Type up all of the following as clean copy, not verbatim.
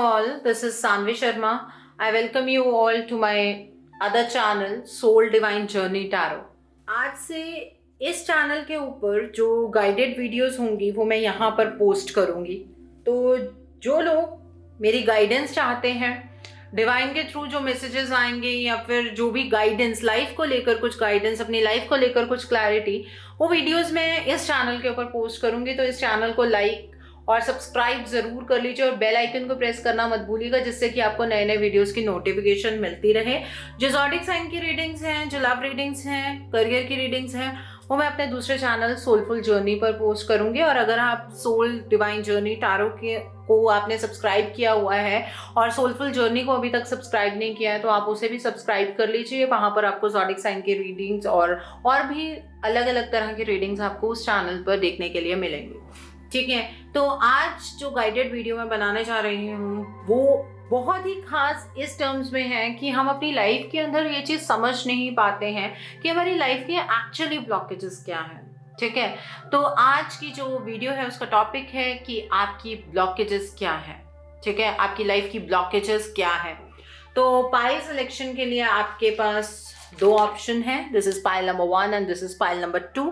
all, this is Sanvi Sharma. I welcome you all to my other channel, Soul Divine Journey Tarot. आज से इस channel के ऊपर जो गाइडेड वीडियोस होंगी वो मैं यहाँ पर पोस्ट करूँगी। तो जो लोग मेरी गाइडेंस चाहते हैं, डिवाइन के थ्रू जो मैसेजेस आएंगे या फिर जो भी गाइडेंस, लाइफ को लेकर कुछ गाइडेंस, अपनी लाइफ को लेकर कुछ क्लैरिटी, वो वीडियोस मैं इस चैनल के ऊपर पोस्ट करूँगी। तो इस चैनल को लाइक और सब्सक्राइब ज़रूर कर लीजिए और बेल आइकन को प्रेस करना मत भूलिएगा, जिससे कि आपको नए नए वीडियोस की नोटिफिकेशन मिलती रहे। जो ज़ोडिक साइन की रीडिंग्स हैं, जो लव रीडिंग्स हैं, करियर की रीडिंग्स हैं, वो मैं अपने दूसरे चैनल सोलफुल जर्नी पर पोस्ट करूंगी। और अगर आप सोल डिवाइन जर्नी टारो को आपने सब्सक्राइब किया हुआ है और सोलफुल जर्नी को अभी तक सब्सक्राइब नहीं किया है तो आप उसे भी सब्सक्राइब कर लीजिए। वहाँ पर आपको ज़ोडिक साइन की रीडिंग्स और भी अलग अलग तरह की रीडिंग्स आपको उस चैनल पर देखने के लिए मिलेंगी। ठीक है, तो आज जो गाइडेड वीडियो मैं बनाने जा रही हूँ वो बहुत ही खास इस टर्म्स में है कि हम अपनी लाइफ के अंदर ये चीज़ समझ नहीं पाते हैं कि हमारी लाइफ के एक्चुअली ब्लॉकेजेस क्या हैं। ठीक है, तो आज की जो वीडियो है उसका टॉपिक है कि आपकी ब्लॉकेजेस क्या है। ठीक है, आपकी लाइफ की ब्लॉकेजेस क्या है। तो पाइल सिलेक्शन के लिए आपके पास दो ऑप्शन है। This is pile number 1 and this is pile number 2।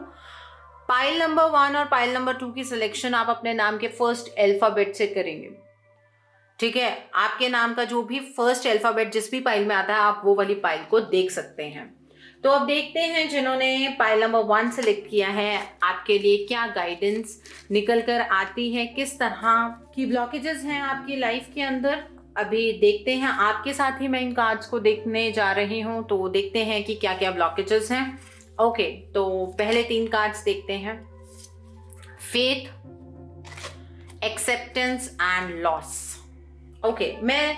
Pile number 1 और पाइल नंबर 2 की सिलेक्शन आप अपने नाम के फर्स्ट अल्फाबेट से करेंगे। ठीक है, आपके नाम का जो भी फर्स्ट अल्फाबेट जिस भी पाइल में आता है आप वो वाली पाइल को देख सकते हैं। तो अब देखते हैं जिन्होंने पाइल नंबर 1 सेलेक्ट किया है आपके लिए क्या गाइडेंस निकल कर आती है, किस तरह की ब्लॉकेजेस हैं आपकी लाइफ के अंदर। अभी देखते हैं, आपके साथ ही मैं इन कार्ड्स को देखने जा रही हूँ, तो देखते हैं कि क्या क्या ब्लॉकेजेस हैं। ओके, तो पहले 3 कार्ड्स देखते हैं। Faith, acceptance and loss. Okay, मैं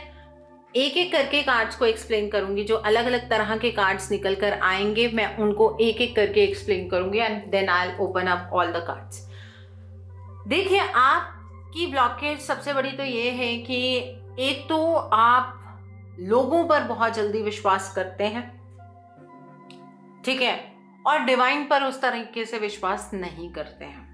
एक एक करके कार्ड्स को एक्सप्लेन करूंगी। जो अलग अलग तरह के कार्ड्स निकल कर आएंगे मैं उनको एक एक करके एक्सप्लेन करूंगी and then I will open up all the cards. देखिए, आपकी ब्लॉकेज सबसे बड़ी तो ये है कि एक तो आप लोगों पर बहुत जल्दी विश्वास करते हैं। ठीक है, और डिवाइन पर उस तरीके से विश्वास नहीं करते हैं।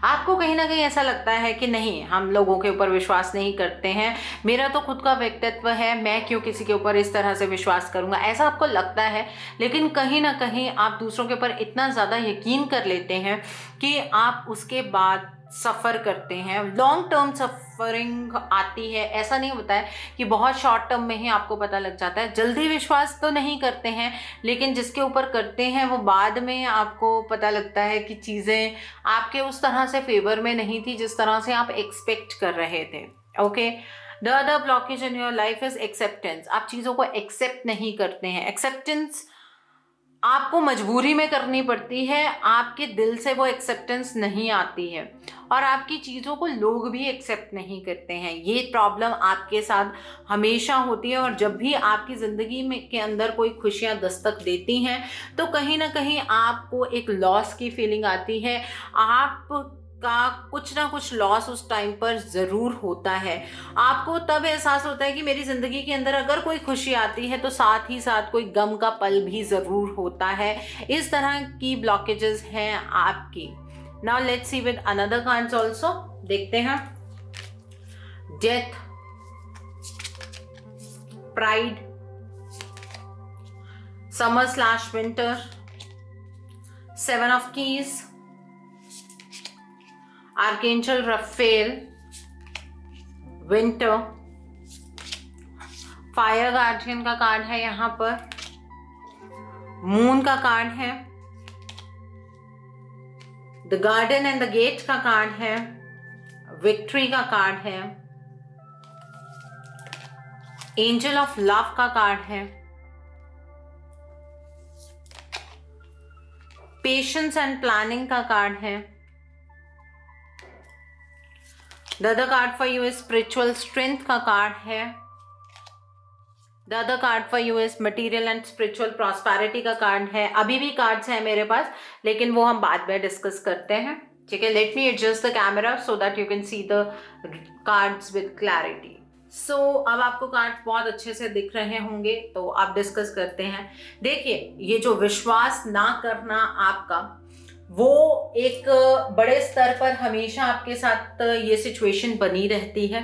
आपको कहीं ना कहीं ऐसा लगता है कि नहीं, हम लोगों के ऊपर विश्वास नहीं करते हैं, मेरा तो खुद का व्यक्तित्व है, मैं क्यों किसी के ऊपर इस तरह से विश्वास करूंगा, ऐसा आपको लगता है। लेकिन कहीं ना कहीं आप दूसरों के ऊपर इतना ज़्यादा यकीन कर लेते हैं कि आप उसके बाद सफ़र करते हैं। लॉन्ग टर्म सफरिंग आती है। ऐसा नहीं होता है कि बहुत शॉर्ट टर्म में ही आपको पता लग जाता है। जल्दी विश्वास तो नहीं करते हैं, लेकिन जिसके ऊपर करते हैं वो बाद में आपको पता लगता है कि चीज़ें आपके उस तरह से फेवर में नहीं थी जिस तरह से आप एक्सपेक्ट कर रहे थे। Okay, the other blockage in your life is acceptance. आप चीज़ों को एक्सेप्ट नहीं करते हैं। एक्सेप्टेंस आपको मजबूरी में करनी पड़ती है, आपके दिल से वो एक्सेप्टेंस नहीं आती है और आपकी चीज़ों को लोग भी एक्सेप्ट नहीं करते हैं। ये प्रॉब्लम आपके साथ हमेशा होती है और जब भी आपकी ज़िंदगी में के अंदर कोई खुशियाँ दस्तक देती हैं तो कहीं ना कहीं आपको एक लॉस की फीलिंग आती है। आप का कुछ ना कुछ लॉस उस टाइम पर ज़रूर होता है। आपको तब एहसास होता है कि मेरी ज़िंदगी के अंदर अगर कोई खुशी आती है तो साथ ही साथ कोई गम का पल भी ज़रूर होता है। इस तरह की ब्लॉकेजेस हैं आपकी। Now let's see with another cards also. देखते हैं। Death, pride, summer winter, 7 of keys, archangel Raphael, winter, fire guardian का कार्ड है यहाँ पर, मून का कार्ड है, the garden and the gate का कार्ड है, विक्ट्री का कार्ड है, एंजल ऑफ लव का कार्ड है, पेशेंस एंड प्लानिंग का कार्ड है। The other card for you is spiritual strength का कार्ड है। The other card for you is material and spiritual prosperity का कार्ड है। अभी भी कार्ड्स हैं मेरे पास, लेकिन वो हम बाद में डिस्कस करते हैं। ठीक है, let me adjust the camera so that you can see the cards with clarity. So अब आपको कार्ड बहुत अच्छे से दिख रहे होंगे, तो आप डिस्कस करते हैं। देखिए, ये जो विश्वास ना करना आपका, वो एक बड़े स्तर पर हमेशा आपके साथ ये सिचुएशन बनी रहती है।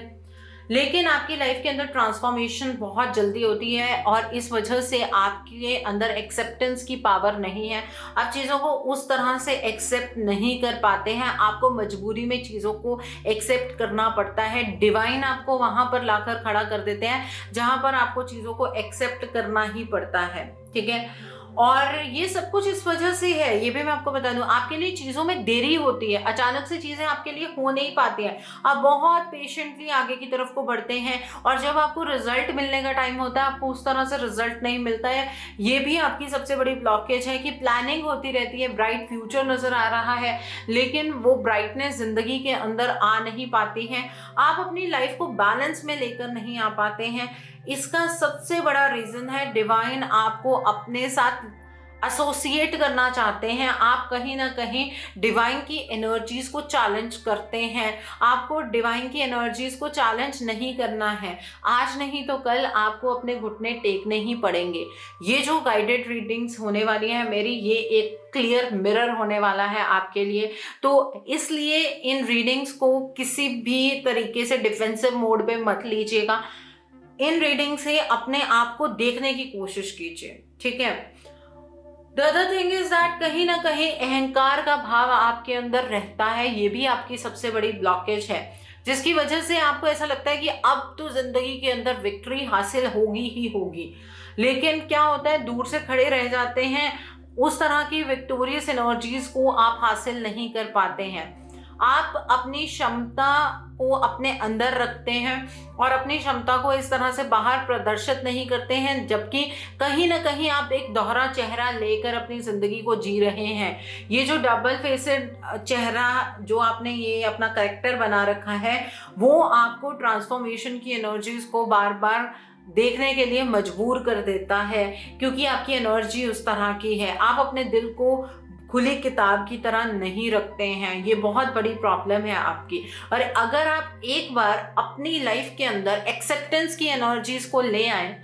लेकिन आपकी लाइफ के अंदर ट्रांसफॉर्मेशन बहुत जल्दी होती है और इस वजह से आपके अंदर एक्सेप्टेंस की पावर नहीं है। आप चीज़ों को उस तरह से एक्सेप्ट नहीं कर पाते हैं, आपको मजबूरी में चीज़ों को एक्सेप्ट करना पड़ता है। डिवाइन आपको वहाँ पर लाकर खड़ा कर देते हैं जहाँ पर आपको चीज़ों को एक्सेप्ट करना ही पड़ता है, ठीक है। और ये सब कुछ इस वजह से है, ये भी मैं आपको बता दूं, आपके लिए चीज़ों में देरी होती है, अचानक से चीज़ें आपके लिए हो नहीं पाती हैं। आप बहुत पेशेंटली आगे की तरफ को बढ़ते हैं और जब आपको रिजल्ट मिलने का टाइम होता है आपको उस तरह से रिजल्ट नहीं मिलता है। ये भी आपकी सबसे बड़ी ब्लॉकेज है कि प्लानिंग होती रहती है, ब्राइट फ्यूचर नज़र आ रहा है, लेकिन वो ब्राइटनेस ज़िंदगी के अंदर आ नहीं पाती है। आप अपनी लाइफ को बैलेंस में लेकर नहीं आ पाते हैं। इसका सबसे बड़ा रीज़न है डिवाइन आपको अपने साथ एसोसिएट करना चाहते हैं। आप कहीं ना कहीं डिवाइन की एनर्जीज को चैलेंज करते हैं। आपको डिवाइन की एनर्जीज को चैलेंज नहीं करना है। आज नहीं तो कल आपको अपने घुटने टेकने ही पड़ेंगे। ये जो गाइडेड रीडिंग्स होने वाली है मेरी, ये एक क्लियर मिरर होने वाला है आपके लिए। तो इसलिए इन रीडिंग्स को किसी भी तरीके से डिफेंसिव मोड पे मत लीजिएगा। इन रीडिंग से अपने आप को देखने की कोशिश कीजिए, ठीक है। The other thing is that कहीं ना कहीं अहंकार का भाव आपके अंदर रहता है, ये भी आपकी सबसे बड़ी ब्लॉकेज है, जिसकी वजह से आपको ऐसा लगता है कि अब तो जिंदगी के अंदर विक्ट्री हासिल होगी ही होगी। लेकिन क्या होता है, दूर से खड़े रह जाते हैं, उस तरह की विक्टोरियस एनर्जीज को आप हासिल नहीं कर पाते हैं। आप अपनी क्षमता को अपने अंदर रखते हैं और अपनी क्षमता को इस तरह से बाहर प्रदर्शित नहीं करते हैं, जबकि कहीं ना कहीं आप एक दोहरा चेहरा लेकर अपनी जिंदगी को जी रहे हैं। ये जो डबल फेसेड चेहरा जो आपने ये अपना कैरेक्टर बना रखा है, वो आपको ट्रांसफॉर्मेशन की एनर्जीज को बार बार देखने के लिए मजबूर कर देता है, क्योंकि आपकी एनर्जी उस तरह की है। आप अपने दिल को खुली किताब की तरह नहीं रखते हैं, ये बहुत बड़ी प्रॉब्लम है आपकी। और अगर आप एक बार अपनी लाइफ के अंदर एक्सेप्टेंस की एनर्जीज को ले आए,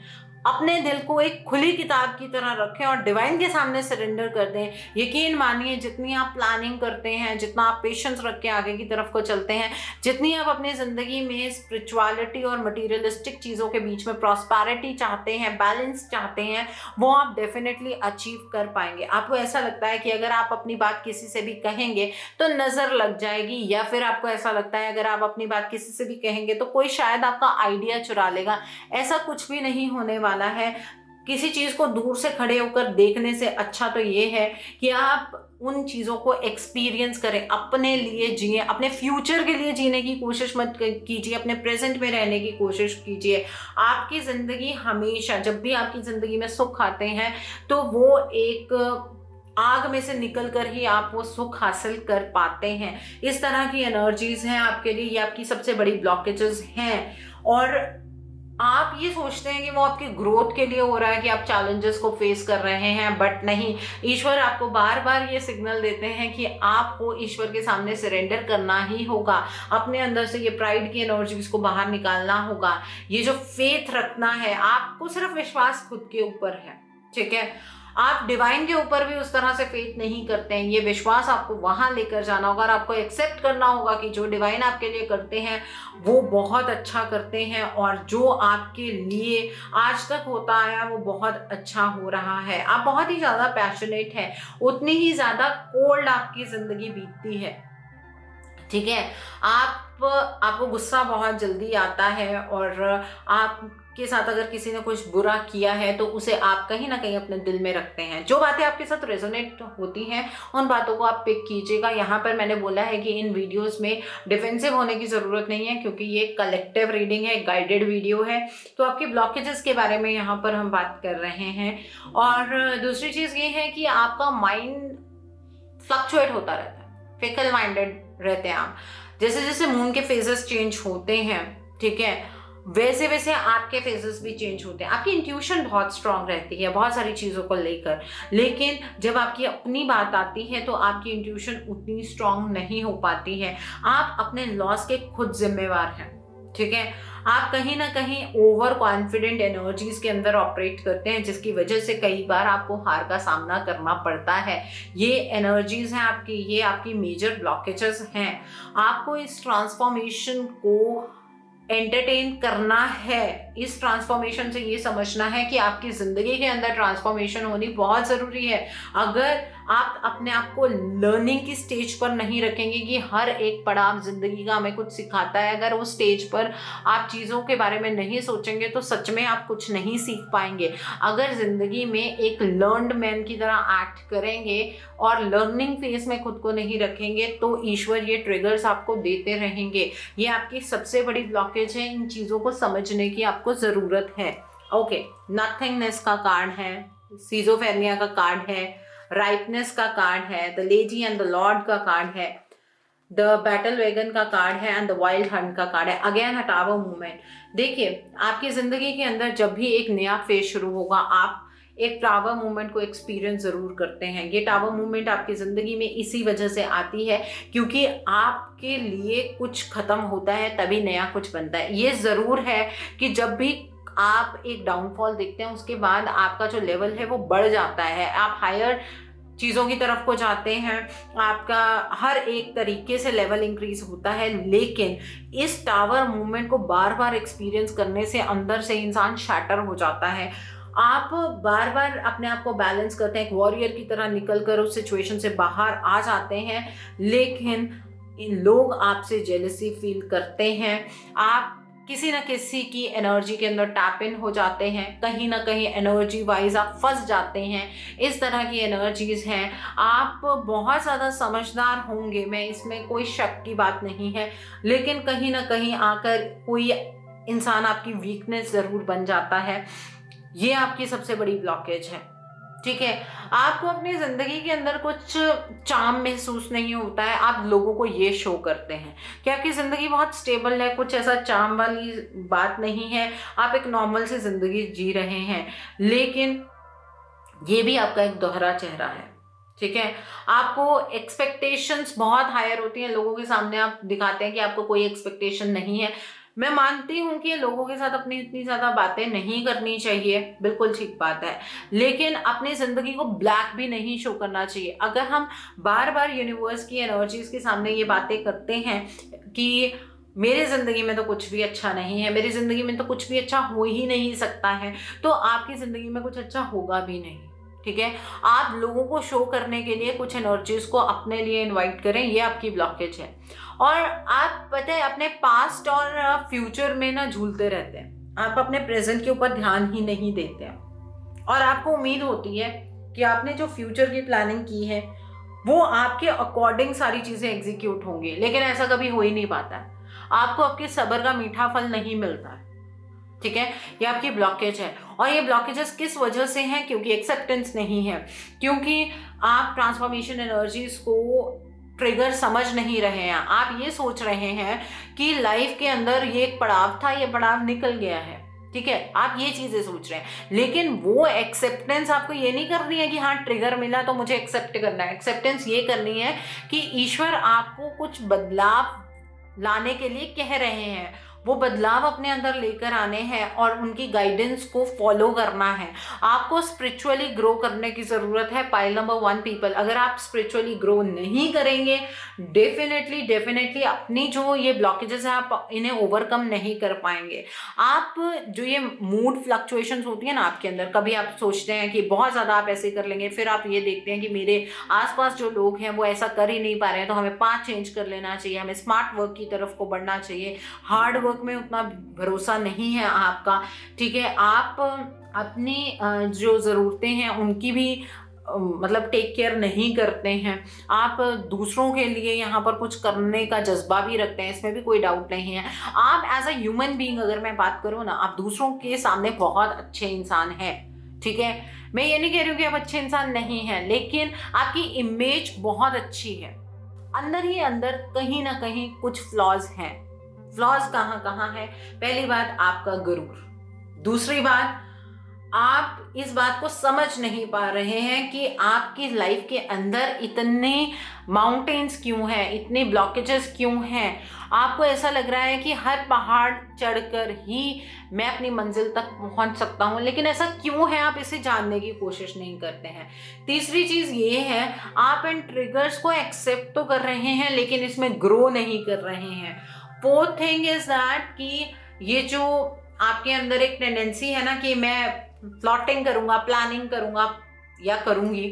अपने दिल को एक खुली किताब की तरह रखें और डिवाइन के सामने सरेंडर कर दें, यकीन मानिए जितनी आप प्लानिंग करते हैं, जितना आप पेशेंस रख के आगे की तरफ को चलते हैं, जितनी आप अपनी ज़िंदगी में स्पिरिचुअलिटी और मटीरियलिस्टिक चीज़ों के बीच में प्रॉस्पेरिटी चाहते हैं, बैलेंस चाहते हैं, वो आप डेफिनेटली अचीव कर पाएंगे। आपको ऐसा लगता है कि अगर आप अपनी बात किसी से भी कहेंगे तो नज़र लग जाएगी, या फिर आपको ऐसा लगता है अगर आप अपनी बात किसी से भी कहेंगे तो कोई शायद आपका आइडिया चुरा लेगा। ऐसा कुछ भी नहीं होने वाला है। किसी चीज को दूर से खड़े होकर देखने से अच्छा तो ये है कि आप उन चीजों को एक्सपीरियंस करें, अपने लिए जिए, अपने फ्यूचर के लिए जीने की कोशिश मत कीजिए, अपने प्रेजेंट में रहने की कोशिश कीजिए। आपकी जिंदगी हमेशा, जब भी आपकी जिंदगी में सुख आते हैं तो वो एक आग में से निकल कर ही आप वो सुख हासिल कर पाते हैं। इस तरह की एनर्जीज हैं आपके लिए, ये आपकी सबसे बड़ी ब्लॉकेजेस हैं। और आप ये सोचते हैं कि वो आपकी ग्रोथ के लिए हो रहा है, कि आप चैलेंजेस को फेस कर रहे हैं, बट नहीं, ईश्वर आपको बार बार ये सिग्नल देते हैं कि आपको ईश्वर के सामने सरेंडर करना ही होगा। अपने अंदर से ये प्राइड की एनर्जीज को बाहर निकालना होगा। ये जो फेथ रखना है, आपको सिर्फ विश्वास खुद के ऊपर है, ठीक है। आप डिवाइन के ऊपर भी उस तरह से फेथ नहीं करते हैं। ये विश्वास आपको वहां लेकर जाना होगा और आपको एक्सेप्ट करना होगा कि जो डिवाइन आपके लिए करते हैं वो बहुत अच्छा करते हैं, और जो आपके लिए आज तक होता आया वो बहुत अच्छा हो रहा है। आप बहुत ही ज़्यादा पैशनेट हैं, उतनी ही ज़्यादा कोल्ड आपकी ज़िंदगी बीतती है, ठीक है। आपको गुस्सा बहुत जल्दी आता है, और आपके साथ अगर किसी ने कुछ बुरा किया है तो उसे आप कहीं ना कहीं अपने दिल में रखते हैं। जो बातें आपके साथ रेजोनेट होती हैं उन बातों को आप पिक कीजिएगा। यहाँ पर मैंने बोला है कि इन वीडियोस में डिफेंसिव होने की ज़रूरत नहीं है, क्योंकि ये कलेक्टिव रीडिंग है, गाइडेड वीडियो है। तो आपकी ब्लॉकेजेस के बारे में यहाँ पर हम बात कर रहे हैं। और दूसरी चीज़ ये है कि आपका माइंड फ्लक्चुएट होता रहता है, फिकल माइंडेड रहते हैं आप। जैसे जैसे मून के फेजेस चेंज होते हैं, ठीक है, वैसे वैसे आपके फेजेस भी चेंज होते हैं। आपकी इंट्यूशन बहुत स्ट्रांग रहती है बहुत सारी चीज़ों को लेकर, लेकिन जब आपकी अपनी बात आती है तो आपकी इंट्यूशन उतनी स्ट्रांग नहीं हो पाती है। आप अपने लॉस के खुद जिम्मेवार हैं, ठीक है। आप कहीं ना कहीं ओवर कॉन्फिडेंट एनर्जीज के अंदर ऑपरेट करते हैं, जिसकी वजह से कई बार आपको हार का सामना करना पड़ता है। ये एनर्जीज हैं आपकी, ये आपकी मेजर ब्लॉकेजेस हैं। आपको इस ट्रांसफॉर्मेशन को एंटरटेन करना है। इस ट्रांसफॉर्मेशन से ये समझना है कि आपकी ज़िंदगी के अंदर ट्रांसफॉर्मेशन होनी बहुत ज़रूरी है। अगर आप अपने आप को लर्निंग की स्टेज पर नहीं रखेंगे कि हर एक पड़ाव ज़िंदगी का हमें कुछ सिखाता है, अगर उस स्टेज पर आप चीज़ों के बारे में नहीं सोचेंगे तो सच में आप कुछ नहीं सीख पाएंगे। अगर ज़िंदगी में एक लर्नड मैन की तरह एक्ट करेंगे और लर्निंग फेज में खुद को नहीं रखेंगे तो ईश्वर ये ट्रिगर्स आपको देते रहेंगे। ये आपकी सबसे बड़ी ब्लॉकेज है। इन चीज़ों को समझने की आपको ज़रूरत है। ओके, नथिंगनेस का कार्ड है, सीजोफेरेनिया का कार्ड है, राइटनेस का कार्ड है, the lady and the Lord का कार्ड है, द बैटल वैगन का कार्ड है एंड द वाइल्ड हंट का कार्ड है, अगेन अ टावर मूवमेंट। देखिए, आपकी ज़िंदगी के अंदर जब भी एक नया फेज शुरू होगा, आप एक टावर मूवमेंट को एक्सपीरियंस ज़रूर करते हैं। ये टावर मूवमेंट आपकी ज़िंदगी में इसी वजह से आती है क्योंकि आपके लिए कुछ ख़त्म होता है तभी नया कुछ बनता है। ये ज़रूर है कि जब भी आप एक डाउनफॉल देखते हैं उसके बाद आपका जो लेवल है वो बढ़ जाता है, आप हायर चीज़ों की तरफ को जाते हैं, आपका हर एक तरीके से लेवल इंक्रीज होता है। लेकिन इस टावर मूवमेंट को बार बार एक्सपीरियंस करने से अंदर से इंसान शैटर हो जाता है। आप बार बार अपने आप को बैलेंस करते हैं, एक वॉरियर की तरह निकल कर उस सिचुएशन से बाहर आ जाते हैं, लेकिन लोग आपसे जेलसी फील करते हैं। आप किसी न किसी की एनर्जी के अंदर टैप इन हो जाते हैं, कहीं ना कहीं एनर्जी वाइज आप फंस जाते हैं। इस तरह की एनर्जीज हैं। आप बहुत ज़्यादा समझदार होंगे, मैं इसमें कोई शक की बात नहीं है, लेकिन कहीं ना कहीं आकर कोई इंसान आपकी वीकनेस ज़रूर बन जाता है। ये आपकी सबसे बड़ी ब्लॉकेज है। ठीक है, आपको अपनी ज़िंदगी के अंदर कुछ चार्म महसूस नहीं होता है, आप लोगों को ये शो करते हैं कि आपकी ज़िंदगी बहुत स्टेबल है, कुछ ऐसा चार्म वाली बात नहीं है, आप एक नॉर्मल सी ज़िंदगी जी रहे हैं। लेकिन ये भी आपका एक दोहरा चेहरा है। ठीक है, आपको एक्सपेक्टेशंस बहुत हायर होती हैं, लोगों के सामने आप दिखाते हैं कि आपको कोई एक्सपेक्टेशन नहीं है। मैं मानती हूँ कि लोगों के साथ अपनी इतनी ज़्यादा बातें नहीं करनी चाहिए, बिल्कुल ठीक बात है, लेकिन अपनी ज़िंदगी को ब्लैक भी नहीं शो करना चाहिए। अगर हम बार बार यूनिवर्स की एनर्जीज के सामने ये बातें करते हैं कि मेरी ज़िंदगी में तो कुछ भी अच्छा नहीं है, मेरी ज़िंदगी में तो कुछ भी अच्छा हो ही नहीं सकता है, तो आपकी ज़िंदगी में कुछ अच्छा होगा भी नहीं। ठीक है, आप लोगों को शो करने के लिए कुछ एनर्जीज को अपने लिए इनवाइट करें, ये आपकी ब्लॉकेज है। और आप पता है अपने पास्ट और फ्यूचर में ना झूलते रहते हैं, आप अपने प्रेजेंट के ऊपर ध्यान ही नहीं देते हैं और आपको उम्मीद होती है कि आपने जो फ्यूचर की प्लानिंग की है वो आपके अकॉर्डिंग सारी चीज़ें एग्जीक्यूट होंगी, लेकिन ऐसा कभी हो ही नहीं पाता है। आपको आपके सब्र का मीठा फल नहीं मिलता है। ठीक है, ये आपकी ब्लॉकेज है। और ये ब्लॉकेजेस किस वजह से हैं? क्योंकि एक्सेप्टेंस नहीं है, क्योंकि आप ट्रांसफॉर्मेशन एनर्जीज को ट्रिगर समझ नहीं रहे हैं। आप ये सोच रहे हैं कि लाइफ के अंदर ये एक पड़ाव था, ये पड़ाव निकल गया है। ठीक है, आप ये चीजें सोच रहे हैं, लेकिन वो एक्सेप्टेंस आपको ये नहीं करनी है कि हाँ ट्रिगर मिला तो मुझे एक्सेप्ट करना है। एक्सेप्टेंस ये करनी है कि ईश्वर आपको कुछ बदलाव लाने के लिए कह रहे हैं, वो बदलाव अपने अंदर लेकर आने हैं और उनकी गाइडेंस को फॉलो करना है। आपको स्पिरिचुअली ग्रो करने की ज़रूरत है। पाइल नंबर 1 पीपल, अगर आप स्पिरिचुअली ग्रो नहीं करेंगे डेफिनेटली अपनी जो ये ब्लॉकेजेस हैं आप इन्हें ओवरकम नहीं कर पाएंगे। आप जो ये मूड फ्लक्चुएशंस होती है ना आपके अंदर, कभी आप सोचते हैं कि बहुत ज़्यादा आप ऐसे कर लेंगे, फिर आप ये देखते हैं कि मेरे आसपास जो लोग हैं वो ऐसा कर ही नहीं पा रहे हैं, तो हमें पाथ चेंज कर लेना चाहिए, हमें स्मार्ट वर्क की तरफ को बढ़ना चाहिए। हार्ड वर्क में उतना भरोसा नहीं है आपका। ठीक है, आप अपनी जो ज़रूरतें हैं उनकी भी मतलब टेक केयर नहीं करते हैं। आप दूसरों के लिए यहाँ पर कुछ करने का जज्बा भी रखते हैं, इसमें भी कोई डाउट नहीं है। आप एज अ ह्यूमन बीइंग अगर मैं बात करूँ ना, आप दूसरों के सामने बहुत अच्छे इंसान हैं। ठीक है, मैं ये नहीं कह रही हूँ कि आप अच्छे इंसान नहीं हैं, लेकिन आपकी इमेज बहुत अच्छी है। अंदर ही अंदर कहीं ना कहीं कुछ फ्लॉज हैं। फ्लॉज कहाँ कहाँ है? पहली बात आपका गुरूर, दूसरी बात आप इस बात को समझ नहीं पा रहे हैं कि आपकी लाइफ के अंदर इतने माउंटेन्स क्यों हैं, इतने ब्लॉकेजेस क्यों हैं। आपको ऐसा लग रहा है कि हर पहाड़ चढ़कर ही मैं अपनी मंजिल तक पहुंच सकता हूं, लेकिन ऐसा क्यों है आप इसे जानने की कोशिश नहीं करते हैं। तीसरी चीज़ ये है, आप इन ट्रिगर्स को एक्सेप्ट तो कर रहे हैं लेकिन इसमें ग्रो नहीं कर रहे हैं। फोर्थ थिंग इज दैट कि ये जो आपके अंदर एक टेंडेंसी है ना कि मैं प्लॉटिंग करूंगा, प्लानिंग करूंगा या करूंगी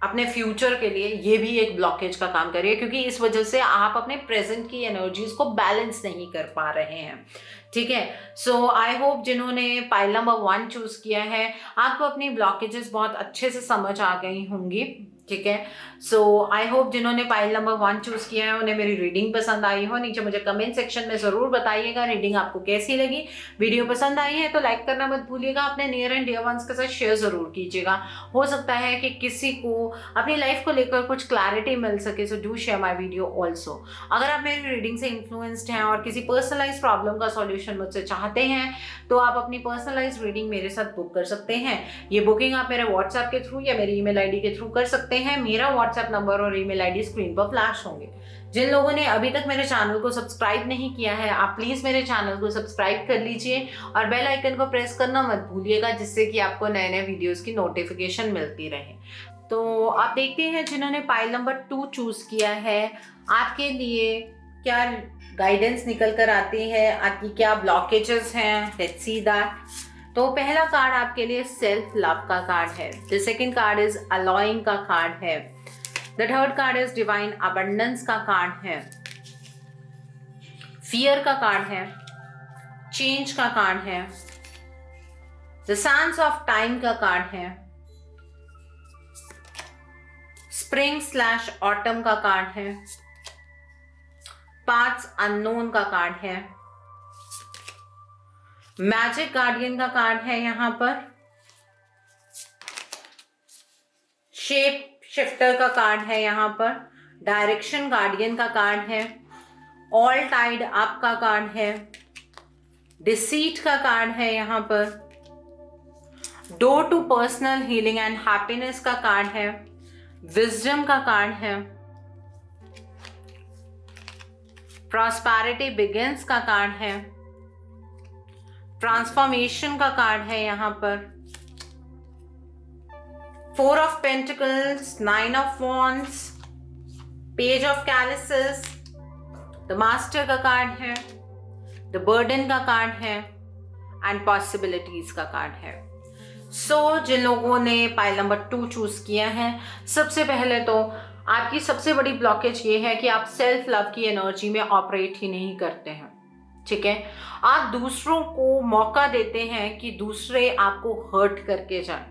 अपने फ्यूचर के लिए, ये भी एक ब्लॉकेज का काम करिए, क्योंकि इस वजह से आप अपने प्रेजेंट की एनर्जीज को बैलेंस नहीं कर पा रहे हैं। ठीक है, सो आई होप जिन्होंने पाइल नंबर 1 चूज किया है आपको अपनी ब्लॉकेजेस बहुत अच्छे से समझ आ गई होंगी। ठीक है, सो आई होप जिन्होंने पाइल नंबर 1 चूज किया है उन्हें मेरी रीडिंग पसंद आई हो। नीचे मुझे कमेंट सेक्शन में जरूर बताइएगा रीडिंग आपको कैसी लगी। वीडियो पसंद आई है तो लाइक करना मत भूलिएगा, अपने नियर एंड डियर वंस के साथ शेयर जरूर कीजिएगा। हो सकता है कि किसी को अपनी लाइफ को लेकर कुछ क्लैरिटी मिल सके, so do share my video also. अगर आप मेरी रीडिंग से इन्फ्लुएंस्ड हैं और किसी पर्सनलाइज प्रॉब्लम का सॉल्यूशन मुझसे चाहते हैं तो आप अपनी पर्सनलाइज रीडिंग मेरे साथ बुक कर सकते हैं। ये बुकिंग आप मेरे व्हाट्सएप के थ्रू या मेरी ईमेल आईडी के थ्रू कर सकते हैं। मेरा व्हाट्सएप नंबर और ईमेल आईडी स्क्रीन पर फ्लैश होंगे। जिन लोगों ने अभी तक मेरे चैनल को सब्सक्राइब नहीं किया है आप प्लीज मेरे चैनल को सब्सक्राइब कर लीजिए और बेल आइकन को प्रेस करना मत भूलिएगा, जिससे कि आपको नए नए वीडियोस की नोटिफिकेशन मिलती रहे। तो आप देखते हैं जिन्होंने पाइल नंबर 2 चूज किया है आपके लिए क्या गाइडेंस निकल कर आती है, आपकी क्या ब्लॉकेजेस हैं। Let's see that. तो पहला कार्ड आपके लिए सेल्फ लव का कार्ड है। The second card is allowing का कार्ड है। The third card is divine abundance का कार्ड है। फियर का कार्ड है। चेंज का कार्ड है। द सैंड्स ऑफ टाइम का कार्ड है। स्प्रिंग/ऑटम का कार्ड है। पाथ्स अननोन का कार्ड है। मैजिक गार्डियन का कार्ड है यहाँ पर। शेप शिफ्टर का कार्ड है यहाँ पर। डायरेक्शन गार्डियन का कार्ड है। ऑल टाइड अप का कार्ड है। डिसीट का कार्ड है यहाँ पर। Door to personal healing and happiness का कार्ड है। विजडम का कार्ड है। प्रॉस्पेरिटी बिगिंस का कार्ड है। ट्रांसफॉर्मेशन का कार्ड है यहाँ पर। 4 of pentacles, 9 of wands, page of chalices, the master का कार्ड है। द बर्डन का कार्ड है एंड पॉसिबिलिटीज का कार्ड है। सो जिन लोगों ने पाइल नंबर 2 चूज किया है, सबसे पहले तो आपकी सबसे बड़ी ब्लॉकेज ये है कि आप सेल्फ लव की एनर्जी में ऑपरेट ही नहीं करते हैं। ठीक है, आप दूसरों को मौका देते हैं कि दूसरे आपको हर्ट करके जाएं।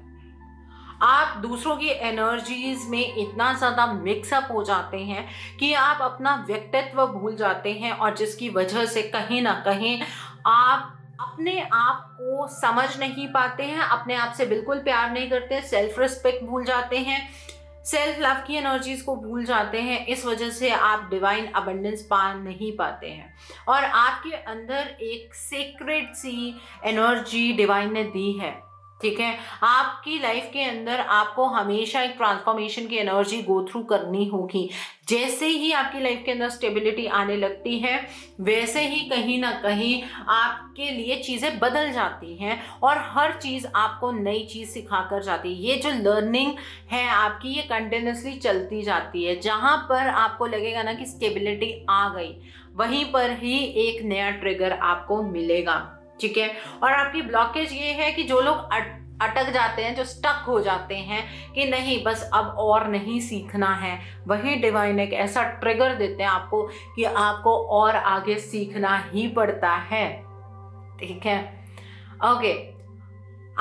आप दूसरों की एनर्जीज में इतना ज़्यादा मिक्सअप हो जाते हैं कि आप अपना व्यक्तित्व भूल जाते हैं और जिसकी वजह से कहीं ना कहीं आप अपने आप को समझ नहीं पाते हैं, अपने आप से बिल्कुल प्यार नहीं करते, सेल्फ रिस्पेक्ट भूल जाते हैं, सेल्फ लव की एनर्जीज को भूल जाते हैं। इस वजह से आप डिवाइन अबंडेंस पा नहीं पाते हैं और आपके अंदर एक सीक्रेट सी एनर्जी डिवाइन ने दी है। ठीक है, आपकी लाइफ के अंदर आपको हमेशा एक ट्रांसफॉर्मेशन की एनर्जी गो थ्रू करनी होगी। जैसे ही आपकी लाइफ के अंदर स्टेबिलिटी आने लगती है वैसे ही कहीं ना कहीं आपके लिए चीज़ें बदल जाती हैं और हर चीज़ आपको नई चीज़ सिखा कर जाती है। ये जो लर्निंग है आपकी ये कंटिन्यूसली चलती जाती है। जहाँ पर आपको लगेगा ना कि स्टेबिलिटी आ गई वहीं पर ही एक नया ट्रिगर आपको मिलेगा। ठीक है, और आपकी ब्लॉकेज ये है कि जो लोग अटक जाते हैं, जो स्टक हो जाते हैं कि नहीं बस अब और नहीं सीखना है, वही डिवाइन एक ऐसा ट्रिगर देते हैं आपको कि आपको और आगे सीखना ही पड़ता है। ठीक है, ओके,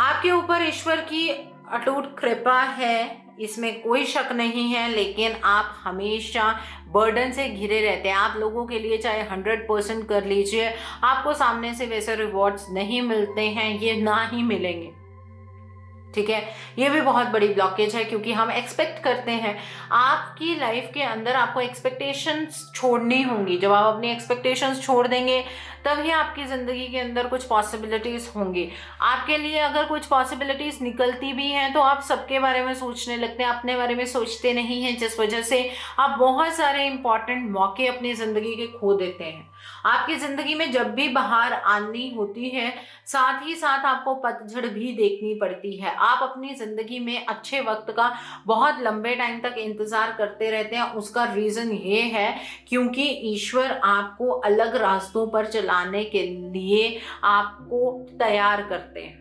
आपके ऊपर ईश्वर की अटूट कृपा है, इसमें कोई शक नहीं है, लेकिन आप हमेशा बर्डन से घिरे रहते हैं। आप लोगों के लिए चाहे 100% कर लीजिए, आपको सामने से वैसे रिवॉर्ड्स नहीं मिलते हैं, ये ना ही मिलेंगे। ठीक है, ये भी बहुत बड़ी ब्लॉकेज है क्योंकि हम एक्सपेक्ट करते हैं। आपकी लाइफ के अंदर आपको एक्सपेक्टेशंस छोड़नी होंगी। जब आप अपनी एक्सपेक्टेशंस छोड़ देंगे तभी आपकी ज़िंदगी के अंदर कुछ पॉसिबिलिटीज़ होंगी। आपके लिए अगर कुछ पॉसिबिलिटीज़ निकलती भी हैं तो आप सबके बारे में सोचने लगते हैं, अपने बारे में सोचते नहीं हैं, जिस वजह से आप बहुत सारे इंपॉर्टेंट मौके अपनी ज़िंदगी के खो देते हैं। आपकी जिंदगी में जब भी बाहर आनी होती है, साथ ही साथ आपको पतझड़ भी देखनी पड़ती है। आप अपनी जिंदगी में अच्छे वक्त का बहुत लंबे टाइम तक इंतजार करते रहते हैं। उसका रीजन ये है क्योंकि ईश्वर आपको अलग रास्तों पर चलाने के लिए आपको तैयार करते हैं।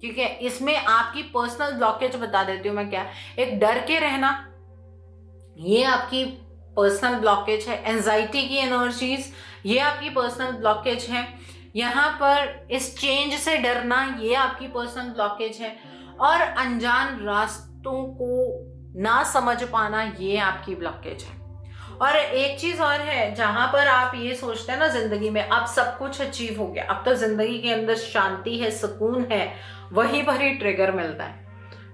ठीक है, इसमें आपकी पर्सनल ब्लॉकेज बता देती हूँ मैं क्या। एक डर के रहना, ये आपकी पर्सनल ब्लॉकेज है। एंजाइटी की एनर्जीज, ये आपकी पर्सनल ब्लॉकेज है। यहाँ पर इस चेंज से डरना, ये आपकी पर्सनल ब्लॉकेज है। और अनजान रास्तों को ना समझ पाना, ये आपकी ब्लॉकेज है। और एक चीज और है, जहां पर आप ये सोचते हैं ना जिंदगी में अब सब कुछ अचीव हो गया, अब तो जिंदगी के अंदर शांति है, सुकून है, वहीं पर ही ट्रिगर मिलता है।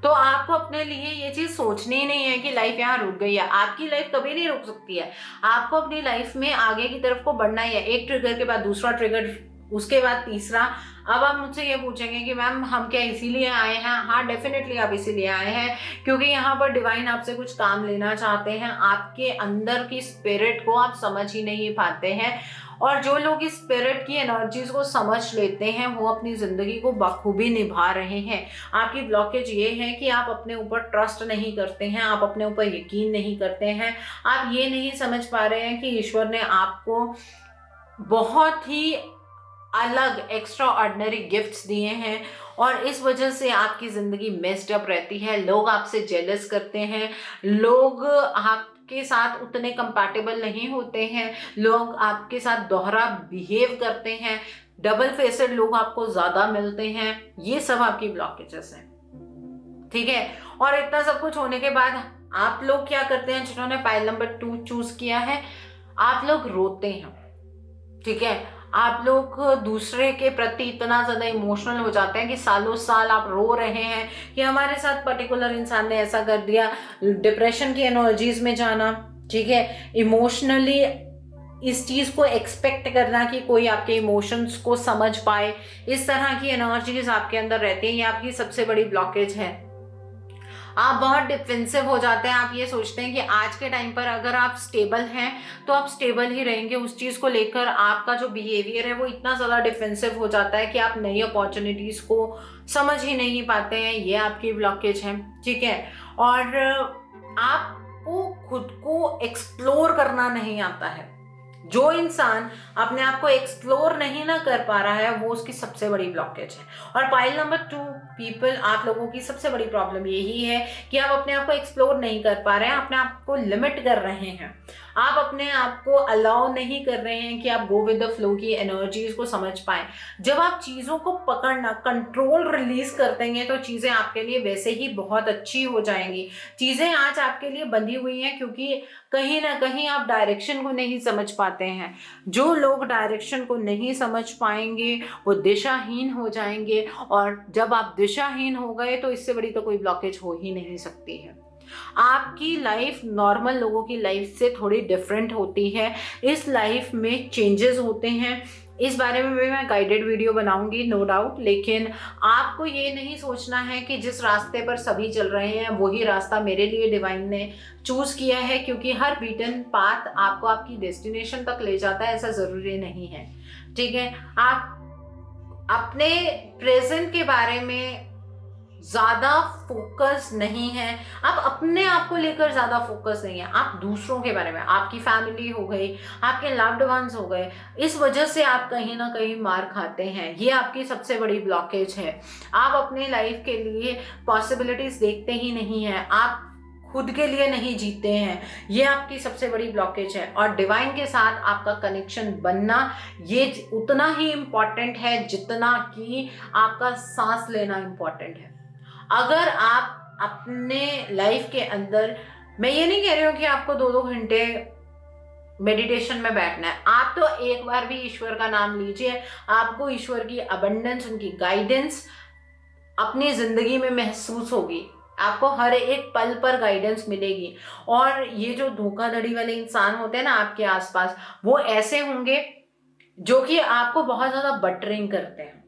तो आपको अपने लिए ये चीज सोचनी ही नहीं है कि लाइफ यहाँ रुक गई है। आपकी लाइफ कभी नहीं रुक सकती है। आपको अपनी लाइफ में आगे की तरफ को बढ़ना ही है। एक ट्रिगर के बाद दूसरा ट्रिगर, उसके बाद तीसरा। अब आप मुझसे ये पूछेंगे कि मैम हम क्या इसीलिए आए हैं? हाँ, डेफिनेटली आप इसीलिए आए हैं क्योंकि यहाँ पर डिवाइन आपसे कुछ काम लेना चाहते हैं। आपके अंदर की स्पिरिट को आप समझ ही नहीं पाते हैं, और जो लोग इस स्पिरिट की एनर्जीज को समझ लेते हैं वो अपनी जिंदगी को बखूबी निभा रहे हैं। आपकी ब्लॉकेज ये है कि आप अपने ऊपर ट्रस्ट नहीं करते हैं, आप अपने ऊपर यकीन नहीं करते हैं। आप ये नहीं समझ पा रहे हैं कि ईश्वर ने आपको बहुत ही अलग एक्स्ट्रा ऑर्डिनरी गिफ्ट्स दिए हैं, और इस वजह से आपकी ज़िंदगी मेस्ड अप रहती है। लोग आपसे जेलस करते हैं, लोग आपके साथ उतने कंपैटिबल नहीं होते हैं, लोग आपके साथ दोहरा बिहेव करते हैं, डबल फेसेड लोग आपको ज़्यादा मिलते हैं। ये सब आपकी ब्लॉकेजेस हैं। ठीक है, और इतना सब कुछ होने के बाद आप लोग क्या करते हैं? जिन्होंने पाइल नंबर 2 चूज किया है, आप लोग रोते हैं। ठीक है, आप लोग दूसरे के प्रति इतना ज़्यादा इमोशनल हो जाते हैं कि सालों साल आप रो रहे हैं कि हमारे साथ पर्टिकुलर इंसान ने ऐसा कर दिया। डिप्रेशन की एनर्जीज में जाना, ठीक है, इमोशनली इस चीज़ को एक्सपेक्ट करना कि कोई आपके इमोशंस को समझ पाए, इस तरह की एनर्जीज आपके अंदर रहती हैं। ये आपकी सबसे बड़ी ब्लॉकेज है। आप बहुत डिफेंसिव हो जाते हैं। आप ये सोचते हैं कि आज के टाइम पर अगर आप स्टेबल हैं तो आप स्टेबल ही रहेंगे। उस चीज़ को लेकर आपका जो बिहेवियर है वो इतना ज़्यादा डिफेंसिव हो जाता है कि आप नई अपॉर्चुनिटीज़ को समझ ही नहीं पाते हैं। ये आपकी ब्लॉकेज है। ठीक है, और आपको खुद को एक्सप्लोर करना नहीं आता है। जो इंसान अपने आप को एक्सप्लोर नहीं ना कर पा रहा है वो उसकी सबसे बड़ी ब्लॉकेज है। और पाइल नंबर 2 पीपल, आप लोगों की सबसे बड़ी प्रॉब्लम यही है कि आप अपने आप को एक्सप्लोर नहीं कर पा रहे हैं, अपने आप को लिमिट कर रहे हैं। आप अपने आप को अलाउ नहीं कर रहे हैं कि आप गो विद द फ्लो की एनर्जीज को समझ पाएं। जब आप चीज़ों को पकड़ना, कंट्रोल रिलीज कर देंगे तो चीज़ें आपके लिए वैसे ही बहुत अच्छी हो जाएंगी। चीज़ें आज आपके लिए बंधी हुई हैं क्योंकि कहीं ना कहीं आप डायरेक्शन को नहीं समझ पाते हैं। जो लोग डायरेक्शन को नहीं समझ पाएंगे वो दिशाहीन हो जाएंगे, और जब आप दिशाहीन हो गए तो इससे बड़ी तो कोई ब्लॉकेज हो ही नहीं सकती है। आपकी लाइफ नॉर्मल लोगों की लाइफ से थोड़ी डिफरेंट होती है। इस लाइफ में चेंजेस होते हैं। इस बारे में भी मैं गाइडेड वीडियो बनाऊंगी, नो डाउट। लेकिन आपको ये नहीं सोचना है कि जिस रास्ते पर सभी चल रहे हैं वही रास्ता मेरे लिए डिवाइन ने चूज किया है, क्योंकि हर बीटन पाथ आपको आपकी डेस्टिनेशन तक ले जाता है, ऐसा ज़रूरी नहीं है। ठीक है, आप अपने प्रेजेंट के बारे में ज़्यादा फोकस नहीं है, आप अपने आप को लेकर ज़्यादा फोकस नहीं है, आप दूसरों के बारे में, आपकी फैमिली हो गई, आपके लव्ड वंस हो गए, इस वजह से आप कहीं ना कहीं मार खाते हैं। ये आपकी सबसे बड़ी ब्लॉकेज है। आप अपने लाइफ के लिए पॉसिबिलिटीज देखते ही नहीं हैं, आप खुद के लिए नहीं जीते हैं। ये आपकी सबसे बड़ी ब्लॉकेज है। और डिवाइन के साथ आपका कनेक्शन बनना ये उतना ही इम्पॉर्टेंट है जितना कि आपका सांस लेना इम्पॉर्टेंट है। अगर आप अपने लाइफ के अंदर, मैं ये नहीं कह रही हूँ कि आपको 2-2 घंटे मेडिटेशन में बैठना है, आप तो एक बार भी ईश्वर का नाम लीजिए, आपको ईश्वर की अबंडेंस, उनकी गाइडेंस अपनी जिंदगी में महसूस होगी। आपको हर एक पल पर गाइडेंस मिलेगी। और ये जो धोखाधड़ी वाले इंसान होते हैं ना आपके आसपास, वो ऐसे होंगे जो कि आपको बहुत ज्यादा बटरिंग करते हैं।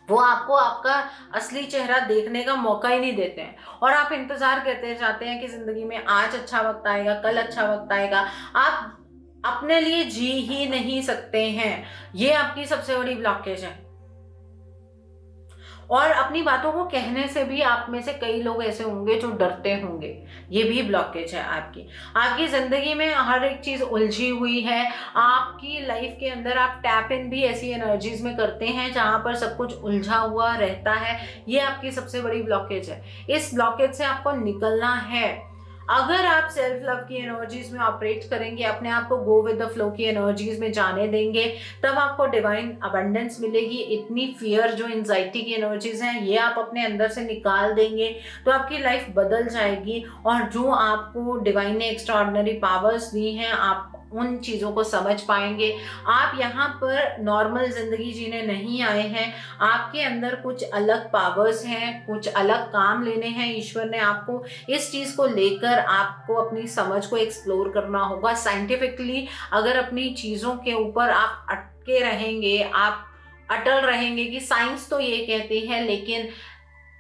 वो आपको आपका असली चेहरा देखने का मौका ही नहीं देते हैं, और आप इंतजार करते जाते हैं कि जिंदगी में आज अच्छा वक्त आएगा, कल अच्छा वक्त आएगा। आप अपने लिए जी ही नहीं सकते हैं। ये आपकी सबसे बड़ी ब्लॉकेज है। और अपनी बातों को कहने से भी आप में से कई लोग ऐसे होंगे जो डरते होंगे। ये भी ब्लॉकेज है आपकी। आपकी जिंदगी में हर एक चीज उलझी हुई है। आपकी लाइफ के अंदर आप टैप इन भी ऐसी एनर्जीज में करते हैं जहां पर सब कुछ उलझा हुआ रहता है। ये आपकी सबसे बड़ी ब्लॉकेज है। इस ब्लॉकेज से आपको निकलना है। अगर आप सेल्फ लव की एनर्जीज में ऑपरेट करेंगे, अपने आप को गो विद द फ्लो की एनर्जीज में जाने देंगे, तब आपको डिवाइन अबंडेंस मिलेगी। इतनी फियर जो एंजाइटी की एनर्जीज हैं, ये आप अपने अंदर से निकाल देंगे तो आपकी लाइफ बदल जाएगी। और जो आपको डिवाइन ने एक्स्ट्राऑर्डिनरी पावर्स दी हैं, आप उन चीज़ों को समझ पाएंगे। आप यहाँ पर नॉर्मल जिंदगी जीने नहीं आए हैं। आपके अंदर कुछ अलग पावर्स हैं, कुछ अलग काम लेने हैं। ईश्वर ने आपको इस चीज़ को लेकर आपको अपनी समझ को एक्सप्लोर करना होगा साइंटिफिकली। अगर अपनी चीज़ों के ऊपर आप अटके रहेंगे, आप अटल रहेंगे कि साइंस तो ये कहती है, लेकिन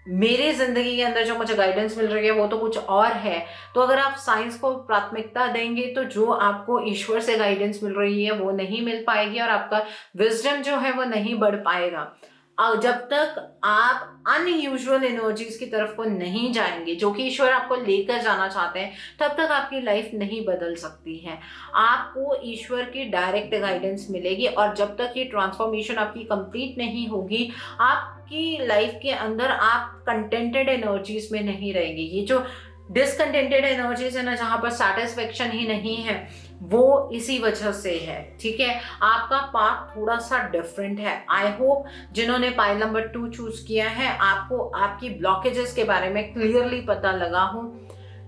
मेरी जिंदगी के अंदर जो मुझे गाइडेंस मिल रही है वो तो कुछ और है, तो अगर आप साइंस को प्राथमिकता देंगे तो जो आपको ईश्वर से गाइडेंस मिल रही है वो नहीं मिल पाएगी और आपका विजडम जो है वो नहीं बढ़ पाएगा। जब तक आप अनयूजुअल एनर्जीज की तरफ को नहीं जाएंगे जो कि ईश्वर आपको लेकर जाना चाहते हैं, तब तक आपकी लाइफ नहीं बदल सकती है। आपको ईश्वर की डायरेक्ट गाइडेंस मिलेगी और जब तक ये ट्रांसफॉर्मेशन आपकी कंप्लीट नहीं होगी, आपकी लाइफ के अंदर आप कंटेंटेड एनर्जीज में नहीं रहेंगे। ये जो डिसकंटेंटेड एनर्जीज है ना, जहां पर सेटिस्फेक्शन ही नहीं है, वो इसी वजह से है। ठीक है, आपका पाथ थोड़ा सा डिफरेंट है। आई होप जिन्होंने पाइल नंबर 2 चूज किया है, आपको आपकी ब्लॉकेजेस के बारे में क्लियरली पता लगा हो।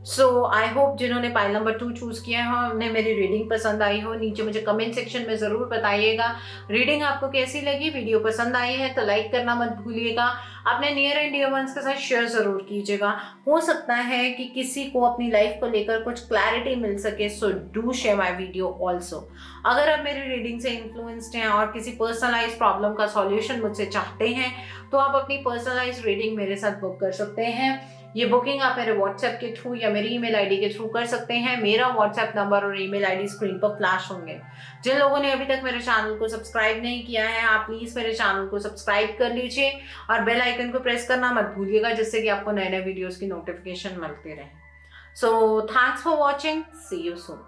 सो आई होप जिन्होंने पाइल नंबर 2 चूज किया है उन्हें मेरी रीडिंग पसंद आई हो। नीचे मुझे कमेंट सेक्शन में ज़रूर बताइएगा रीडिंग आपको कैसी लगी। वीडियो पसंद आई है तो लाइक करना मत भूलिएगा। अपने नियर एंड डियर वंस के साथ शेयर ज़रूर कीजिएगा। हो सकता है कि किसी को अपनी लाइफ को लेकर कुछ क्लैरिटी मिल सके। So do share my video also. अगर आप मेरी रीडिंग से इन्फ्लुएंस्ड हैं और किसी पर्सनलाइज प्रॉब्लम का सॉल्यूशन मुझसे चाहते हैं तो आप अपनी पर्सनलाइज रीडिंग मेरे साथ बुक कर सकते हैं। ये बुकिंग आप मेरे व्हाट्सएप के थ्रू या मेरी ईमेल आईडी के थ्रू कर सकते हैं। मेरा व्हाट्सएप नंबर और ईमेल आईडी स्क्रीन पर फ्लैश होंगे। जिन लोगों ने अभी तक मेरे चैनल को सब्सक्राइब नहीं किया है, आप प्लीज़ मेरे चैनल को सब्सक्राइब कर लीजिए और बेल आइकन को प्रेस करना मत भूलिएगा, जिससे कि आपको नए नए वीडियोज़ की नोटिफिकेशन मिलती रहे। So thanks for watching, see you soon.